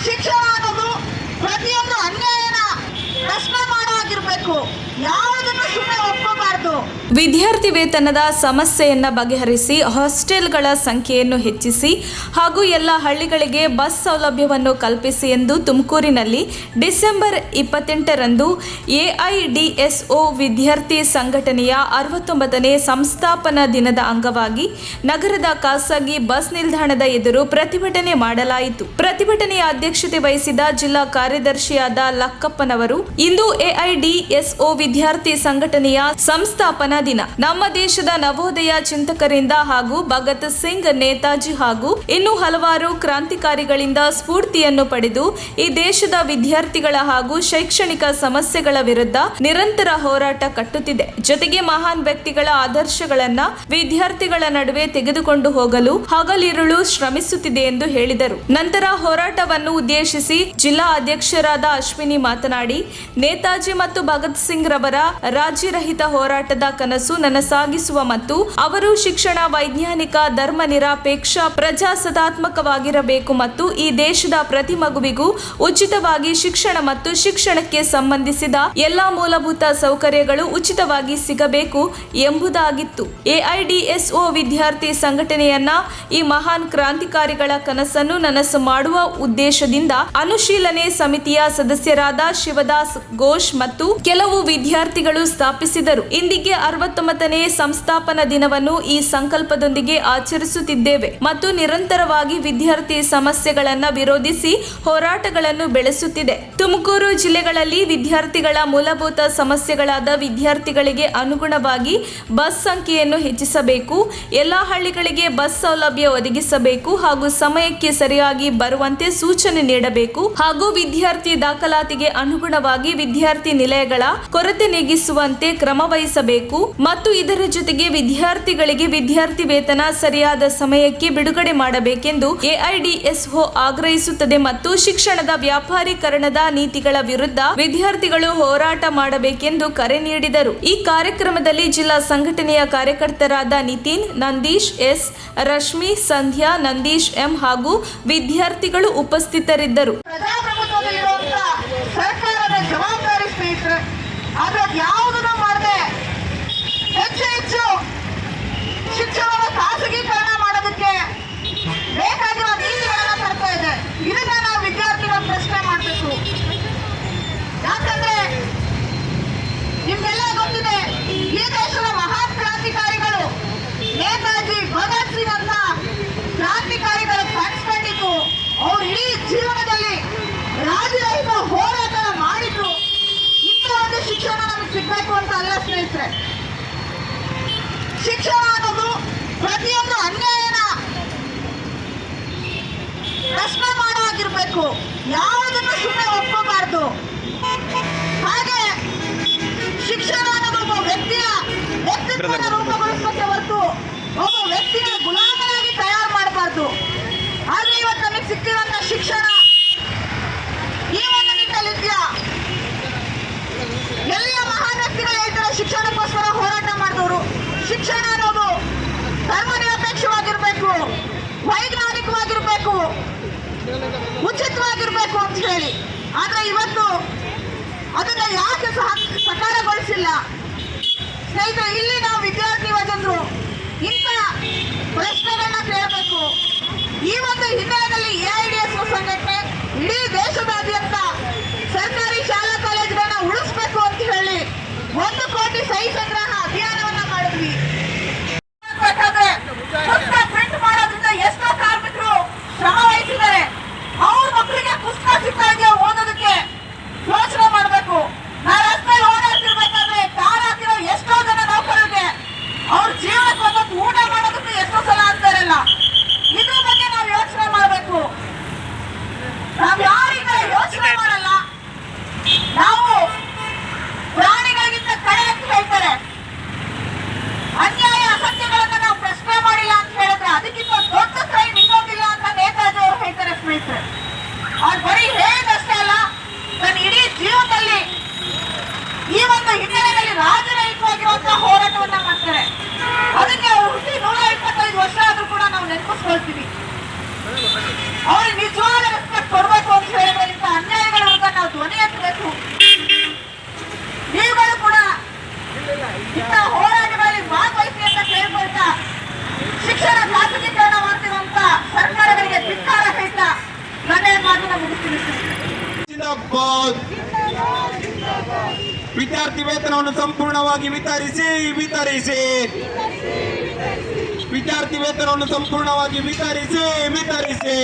ಶಿಕ್ಷಣ ಅನ್ನೋದು ಪ್ರತಿಯೊಂದು ಅನ್ಯಾಯನ ಪ್ರಶ್ನೆ ಮಾಡೋಗಿರ್ಬೇಕು. ಯಾವುದನ್ನು ಸುಮ್ಮನೆ ಒಪ್ಪಬಾರದು. ವಿದ್ಯಾರ್ಥಿ ವೇತನದ ಸಮಸ್ಯೆಯನ್ನು ಬಗೆಹರಿಸಿ ಹಾಸ್ಟೆಲ್ಗಳ ಸಂಖ್ಯೆಯನ್ನು ಹೆಚ್ಚಿಸಿ ಹಾಗೂ ಎಲ್ಲ ಹಳ್ಳಿಗಳಿಗೆ ಬಸ್ ಸೌಲಭ್ಯವನ್ನು ಕಲ್ಪಿಸಿ ಎಂದು ತುಮಕೂರಿನಲ್ಲಿ ಡಿಸೆಂಬರ್ 28ರಂದು ಎಐಡಿಎಸ್ಒ ವಿದ್ಯಾರ್ಥಿ ಸಂಘಟನೆಯ 69ನೇ ಸಂಸ್ಥಾಪನಾ ದಿನದ ಅಂಗವಾಗಿ ನಗರದ ಖಾಸಗಿ ಬಸ್ ನಿಲ್ದಾಣದ ಎದುರು ಪ್ರತಿಭಟನೆ ಮಾಡಲಾಯಿತು. ಪ್ರತಿಭಟನೆಯ ಅಧ್ಯಕ್ಷತೆ ವಹಿಸಿದ ಜಿಲ್ಲಾ ಕಾರ್ಯದರ್ಶಿಯಾದ ಲಕ್ಕಪ್ಪನವರು, ಇಂದು ಎಐಡಿಎಸ್ಒ ವಿದ್ಯಾರ್ಥಿ ಸಂಘಟನೆಯ ಸಂಸ್ಥಾಪನಾ ದಿನ. ನಮ್ಮ ದೇಶದ ನವೋದಯ ಚಿಂತಕರಿಂದ ಹಾಗೂ ಭಗತ್ ಸಿಂಗ್, ನೇತಾಜಿ ಹಾಗೂ ಇನ್ನೂ ಹಲವಾರು ಕ್ರಾಂತಿಕಾರಿಗಳಿಂದ ಸ್ಫೂರ್ತಿಯನ್ನು ಪಡೆದು ಈ ದೇಶದ ವಿದ್ಯಾರ್ಥಿಗಳ ಹಾಗೂ ಶೈಕ್ಷಣಿಕ ಸಮಸ್ಯೆಗಳ ವಿರುದ್ಧ ನಿರಂತರ ಹೋರಾಟ ಕಟ್ಟುತ್ತಿದೆ. ಜೊತೆಗೆ ಮಹಾನ್ ವ್ಯಕ್ತಿಗಳ ಆದರ್ಶಗಳನ್ನ ವಿದ್ಯಾರ್ಥಿಗಳ ನಡುವೆ ತೆಗೆದುಕೊಂಡು ಹೋಗಲು ಹಗಲಿರುಳು ಶ್ರಮಿಸುತ್ತಿದೆ ಎಂದು ಹೇಳಿದರು. ನಂತರ ಹೋರಾಟವನ್ನು ಉದ್ದೇಶಿಸಿ ಜಿಲ್ಲಾ ಅಧ್ಯಕ್ಷರಾದ ಅಶ್ವಿನಿ ಮಾತನಾಡಿ, ನೇತಾಜಿ ಮತ್ತು ಭಗತ್ ಸಿಂಗ್ ರವರ ರಾಜ್ಯರಹಿತ ಹೋರಾಟದ ಕನಸು ನನಸಾಗಿಸುವ ಮತ್ತು ಅವರು ಶಿಕ್ಷಣ ವೈಜ್ಞಾನಿಕ, ಧರ್ಮ ನಿರಪೇಕ್ಷ, ಪ್ರಜಾಸತ್ತಾತ್ಮಕವಾಗಿರಬೇಕು ಮತ್ತು ಈ ದೇಶದ ಪ್ರತಿ ಮಗುವಿಗೂ ಉಚಿತವಾಗಿ ಶಿಕ್ಷಣ ಮತ್ತು ಶಿಕ್ಷಣಕ್ಕೆ ಸಂಬಂಧಿಸಿದ ಎಲ್ಲಾ ಮೂಲಭೂತ ಸೌಕರ್ಯಗಳು ಉಚಿತವಾಗಿ ಸಿಗಬೇಕು ಎಂಬುದಾಗಿತ್ತು. ಎಐಡಿಎಸ್ಒ ವಿದ್ಯಾರ್ಥಿ ಸಂಘಟನೆಯನ್ನ ಈ ಮಹಾನ್ ಕ್ರಾಂತಿಕಾರಿಗಳ ಕನಸನ್ನು ನನಸು ಮಾಡುವ ಉದ್ದೇಶದಿಂದ ಅನುಶೀಲನೆ ಸಮಿತಿಯ ಸದಸ್ಯರಾದ ಶಿವದಾಸ್ ಘೋಷ್ ಮತ್ತು ಕೆಲವು ವಿದ್ಯಾರ್ಥಿಗಳು ಸ್ಥಾಪಿಸಿದರು. ಇಂದಿಗೆ 69ನೇ ಸಂಸ್ಥಾಪನಾ ದಿನವನ್ನು ಈ ಸಂಕಲ್ಪದೊಂದಿಗೆ ಆಚರಿಸುತ್ತಿದ್ದೇವೆ ಮತ್ತು ನಿರಂತರವಾಗಿ ವಿದ್ಯಾರ್ಥಿ ಸಮಸ್ಯೆಗಳನ್ನು ವಿರೋಧಿಸಿ ಹೋರಾಟಗಳನ್ನು ಬೆಳೆಸುತ್ತಿದೆ. ತುಮಕೂರು ಜಿಲ್ಲೆಗಳಲ್ಲಿ ವಿದ್ಯಾರ್ಥಿಗಳ ಮೂಲಭೂತ ಸಮಸ್ಯೆಗಳಾದ ವಿದ್ಯಾರ್ಥಿಗಳಿಗೆ ಅನುಗುಣವಾಗಿ ಬಸ್ ಸಂಖ್ಯೆಯನ್ನು ಹೆಚ್ಚಿಸಬೇಕು, ಎಲ್ಲಾ ಹಳ್ಳಿಗಳಿಗೆ ಬಸ್ ಸೌಲಭ್ಯ ಒದಗಿಸಬೇಕು ಹಾಗೂ ಸಮಯಕ್ಕೆ ಸರಿಯಾಗಿ ಬರುವಂತೆ ಸೂಚನೆ ನೀಡಬೇಕು ಹಾಗೂ ವಿದ್ಯಾರ್ಥಿ ದಾಖಲಾತಿಗೆ ಅನುಗುಣವಾಗಿ ವಿದ್ಯಾರ್ಥಿ ನಿಲಯಗಳ ಕೊರತೆ ನೀಗಿಸುವಂತೆ ಕ್ರಮ ವಹಿಸಬೇಕು ಮತ್ತು ಇದರ ಜೊತೆಗೆ ವಿದ್ಯಾರ್ಥಿಗಳಿಗೆ ವಿದ್ಯಾರ್ಥಿ ವೇತನ ಸರಿಯಾದ ಸಮಯಕ್ಕೆ ಬಿಡುಗಡೆ ಮಾಡಬೇಕೆಂದು ಎಐಡಿಎಸ್ಒ ಆಗ್ರಹಿಸುತ್ತದೆ ಮತ್ತು ಶಿಕ್ಷಣದ ವ್ಯಾಪಾರೀಕರಣದ ನೀತಿಗಳ ವಿರುದ್ಧ ವಿದ್ಯಾರ್ಥಿಗಳು ಹೋರಾಟ ಮಾಡಬೇಕೆಂದು ಕರೆ ನೀಡಿದರು. ಈ ಕಾರ್ಯಕ್ರಮದಲ್ಲಿ ಜಿಲ್ಲಾ ಸಂಘಟನೆಯ ಕಾರ್ಯಕರ್ತರಾದ ನಿತಿನ್, ನಂದೀಶ್ ಎಸ್, ರಶ್ಮಿ, ಸಂಧ್ಯಾ, ನಂದೀಶ್ ಎಂ ಹಾಗೂ ವಿದ್ಯಾರ್ಥಿಗಳು ಉಪಸ್ಥಿತರಿದ್ದರು. ಸರ್ಕಾರದ ಜವಾಬ್ದಾರಿ ಸ್ನೇಹಿತರೆ, ಆದ್ರೆ ಯಾವುದನ್ನು ಮಾಡದೆ ಹೆಚ್ಚು ಶಿಕ್ಷಣವನ್ನು ಖಾಸಗೀಕರಣ ಮಾಡೋದಕ್ಕೆ ಬೇಕಾಗಿರೋ ನೀತಿಗಳನ್ನ ತರ್ತಾ ಇದೆ. ಇದನ್ನ ನಾವು ವಿದ್ಯಾರ್ಥಿಗಳು ಪ್ರಶ್ನೆ ಮಾಡಬೇಕು. ಯಾಕಂದ್ರೆ ನಿಮ್ಗೆಲ್ಲ ಗೊತ್ತಿದೆ, ಈ ದೇಶದ ಮಹಾನ್ ಕ್ರಾಂತಿಕಾರಿಗಳು ನೇತಾಜಿ, ಭಗತ್ ಸಿಂಗ್ ಅಂತ ಕ್ರಾಂತಿಕಾರಿಗಳು ಕನ್ಸ್ಕೊಂಡಿದ್ದು ಅವ್ರು ಇಡೀ ಜೀವನದಲ್ಲಿ ರಾಜ್ಯರಹಿತ ಹೋರಾಟ ಮಾಡಿದ್ರು. ಇಂಥ ಒಂದು ಶಿಕ್ಷಣ ನಮಗೆ ಸಿಗ್ಬೇಕು ಅಂತ ಅಲ್ಲ ಸ್ನೇಹಿತರೆ. ಶಿಕ್ಷಣ ಅನ್ನೋದು ಪ್ರತಿಯೊಂದು ಅನ್ಯಾಯನ ಪ್ರಶ್ನೆ ಮಾಡೋಗಿರ್ಬೇಕು. ಯಾವುದನ್ನು ಸುಮ್ಮನೆ ಒಪ್ಪಬಾರದು. ಹಾಗೆ ಶಿಕ್ಷಣ ಅನ್ನೋದು ಒಬ್ಬ ವ್ಯಕ್ತಿಯ ವ್ಯಕ್ತಿತ್ವನ ರೂಪುಗೊಳಿಸಬೇಕೆ ಹೊರತು ಒಬ್ಬ ವ್ಯಕ್ತಿಯ ಗುಲಾಮನಾಗಿ ತಯಾರು ಮಾಡಬಾರ್ದು. ಆದ್ರೆ ಇವತ್ತು ನಮಗೆ ಸಿಕ್ಕಿರುವಂತ ಶಿಕ್ಷಣ ಈ ಒಂದು ನಿಟ್ಟಿನಲ್ಲಿದ್ಯಾ. ಎಲ್ಲ ಮಹಾನ್ ವ್ಯಕ್ತಿಗಳು ಹೇಳ್ತಾರೆ ಶಿಕ್ಷಣಕ್ಕೋಸ್ಕರ ಹೋರಾಟ ಮಾಡಿದವರು. ಶಿಕ್ಷಣ ಅನ್ನೋದು ಧರ್ಮ ನಿರಪೇಕ್ಷವಾಗಿರ್ಬೇಕು, ವೈಜ್ಞಾನಿಕವಾಗಿರ್ಬೇಕು, ಉಚಿತವಾಗಿರ್ಬೇಕು ಅಂತ ಹೇಳಿ. ಆದ್ರೆ ಇವತ್ತು ಅದನ್ನ ಯಾಕೆ ಸಕಾರಗೊಳಿಸಿಲ್ಲ ಸ್ನೇಹಿತರೆ? ಇಲ್ಲಿ ನಾವು ವಿದ್ಯಾರ್ಥಿ ಯುವಜನರು ಇಂಥ ಪ್ರಶ್ನೆಗಳನ್ನ ಕೇಳಬೇಕು. ಈ ಒಂದು ಹಿನ್ನೆಲೆಯಲ್ಲಿ ಎಐಡಿಎಸ್ಒ ಸಂಘಟನೆ ಇಡೀ ದೇಶದಾದ್ಯಂತ ಸರ್ಕಾರಿ ಶಾಲಾ ಕಾಲೇಜುಗಳನ್ನ ಉಳಿಸಬೇಕು ಅಂತ ಹೇಳಿ 1 ಕೋಟಿ ಸಹಿ ಸಂಗ್ರಹ ಅಭಿಯಾನವನ್ನ ಮಾಡಿದ್ವಿ. ಪ್ರಿಂಟ್ ಮಾಡೋದ್ರಿಂದ ಎಷ್ಟೋ ಕಾರ್ಮಿಕರು ಶ್ರಮ ವಹಿಸಿದ್ದಾರೆ. ಅವ್ರ ಮಕ್ಕಳಿಗೆ ಪುಸ್ತಕ ಸಿಗ್ತಾ ಇದೆಯಾ ಓದೋದಕ್ಕೆ ಯೋಚನೆ ಮಾಡಬೇಕು. ನಾ ರಸ್ತೆಯಲ್ಲಿ ಓಡಾಡ್ತಿರ್ಬೇಕಾದ್ರೆ ಕಾರ್ ಹಾಕಿರೋ ಎಷ್ಟೋ ಜನ ನೌಕರರಿಗೆ ಅವ್ರ ಜೀವನಕ್ಕೆ ಒಂದೊಂದು ಊಟ ಮಾಡೋದಕ್ಕೆ ಎಷ್ಟೋ ಸಲ ಆಗ್ತಾ ಇರಲ್ಲ. ಇದ್ರ ಬಗ್ಗೆ ನಾವು ಯೋಚನೆ ಮಾಡಬೇಕು. ನಾವ್ ಯಾರೀಗ ಯೋಚನೆ ಮಾಡಲ್ಲ. ನಾವು ಪ್ರಾಣಿಗಳಿಗಿಂತ ಕಡೆ ಅಂತ ಹೇಳ್ತಾರೆ. ಅನ್ಯಾಯ ಅಸತ್ಯಗಳನ್ನ ನಾವು ಪ್ರಶ್ನೆ ಮಾಡಿಲ್ಲ ಅಂತ ಹೇಳಿದ್ರೆ ಅದಕ್ಕಿಂತ ದೊಡ್ಡ ಕ್ರೈಮ್ ಇನ್ನೊಂದಿಲ್ಲ ಅಂತ ನೇತಾಜಿ ಅವರು ಹೇಳ್ತಾರೆ ಸ್ನೇಹಿತರೆ. ಅವ್ರು ಬರೀ ಹೇಳಿದಷ್ಟೇ ಅಲ್ಲ, ತನ್ನ ಇಡೀ ಜೀವನದಲ್ಲಿ ಈ ಒಂದು ಹಿನ್ನೆಲೆಯಲ್ಲಿ ರಾಜರಹಿತವಾಗಿರುವಂತಹ ಹೋರಾಟವನ್ನ ಮಾಡ್ತಾರೆ. ಅದಕ್ಕೆ ಅವರು ಹುಟ್ಟಿ 125 ವರ್ಷ ಆದ್ರೂ ಕೂಡ ನಾವು ನೆನಪಿಸ್ಕೊಳ್ತೀವಿ. ಅವ್ರಿಗೆ ನಿಜವಾದ ರೆಸ್ಪೆಕ್ಟ್ ಕೊಡ್ಬೇಕು ಅಂತ ವಿದ್ಯಾರ್ಥಿ ವೇತನವನ್ನು ಸಂಪೂರ್ಣವಾಗಿ ವಿತರಿಸಿ ವಿದ್ಯಾರ್ಥಿ ವೇತನವನ್ನು ಸಂಪೂರ್ಣವಾಗಿ ವಿತರಿಸಿ